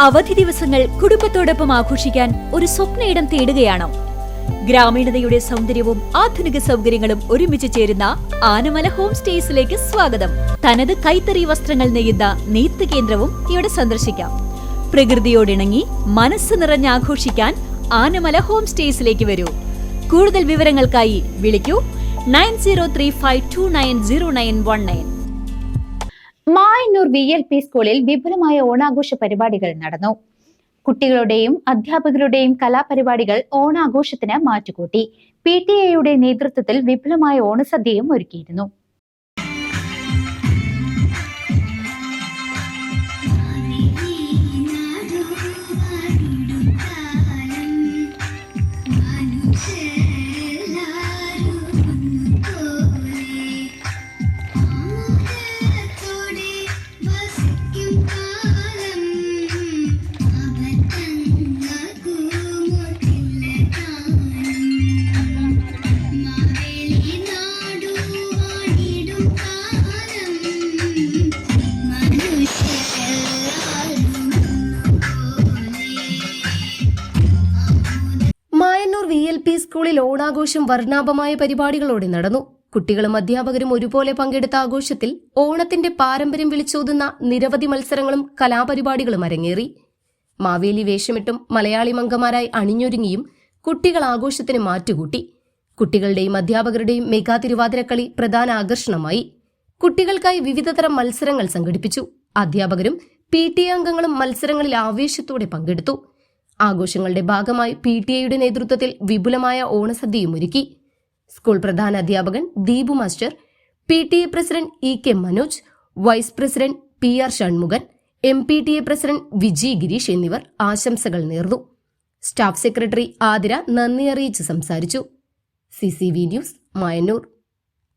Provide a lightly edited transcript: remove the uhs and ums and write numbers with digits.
അവധി ദിവസങ്ങൾ കുടുംബത്തോടൊപ്പം ആഘോഷിക്കാൻ ഒരു സ്വപ്നയിടം തേടുകയാണോ? ഗ്രാമീണതയുടെ സൗന്ദര്യവും ആധുനിക സൗകര്യങ്ങളും ഒരുമിച്ച് ചേരുന്ന ആനമല ഹോം സ്റ്റേസിലേക്ക് സ്വാഗതം. തനത് കൈത്തറി വസ്ത്രങ്ങൾ നെയ്യുന്ന നെയ്ത്ത് കേന്ദ്രവും ഇവിടെ സന്ദർശിക്കാം. പ്രകൃതിയോടിണങ്ങി മനസ്സ് നിറഞ്ഞ് ആഘോഷിക്കാൻ ആനമല ഹോം സ്റ്റേസിലേക്ക് വരൂ. കൂടുതൽ വിവരങ്ങൾക്കായി വിളിക്കൂ 9035290919. മായന്നൂർ VLP സ്കൂളിൽ വിപുലമായ ഓണാഘോഷ പരിപാടികൾ നടന്നു. കുട്ടികളുടെയും അധ്യാപകരുടെയും കലാപരിപാടികൾ ഓണാഘോഷത്തിന് മാറ്റുകൂട്ടി. PTA നേതൃത്വത്തിൽ വിപുലമായ ഓണസദ്യയും ഒരുക്കിയിരുന്നു. VLP സ്കൂളിൽ ഓണാഘോഷം വർണ്ണാഭമായ പരിപാടികളോടെ നടന്നു. കുട്ടികളും അധ്യാപകരും ഒരുപോലെ പങ്കെടുത്ത ആഘോഷത്തിൽ ഓണത്തിന്റെ പാരമ്പര്യം വിളിച്ചോതുന്ന നിരവധി മത്സരങ്ങളും കലാപരിപാടികളും അരങ്ങേറി. മാവേലി വേഷമിട്ടും മലയാളി മംഗമാരായി അണിഞ്ഞൊരുങ്ങിയും കുട്ടികൾ ആഘോഷത്തിന് മാറ്റുകൂട്ടി. കുട്ടികളുടെയും അധ്യാപകരുടെയും മെഗാ തിരുവാതിരക്കളി പ്രധാന ആകർഷണമായി. കുട്ടികൾക്കായി വിവിധതരം മത്സരങ്ങൾ സംഘടിപ്പിച്ചു. അധ്യാപകരും PTA അംഗങ്ങളും മത്സരങ്ങളിൽ ആവേശത്തോടെ പങ്കെടുത്തു. ആഘോഷങ്ങളുടെ ഭാഗമായി PTA നേതൃത്വത്തിൽ വിപുലമായ ഓണസദ്യയും ഒരുക്കി. സ്കൂൾ പ്രധാന അധ്യാപകൻ Deepu master, PTA president EK Manoj, vice president PR Shanmughan, MPTA president Viji Girish എന്നിവർ ആശംസകൾ നേർന്നു. സ്റ്റാഫ് സെക്രട്ടറി ആതിര നന്ദി അറിയിച്ച് സംസാരിച്ചു. CCV news, Mayannur.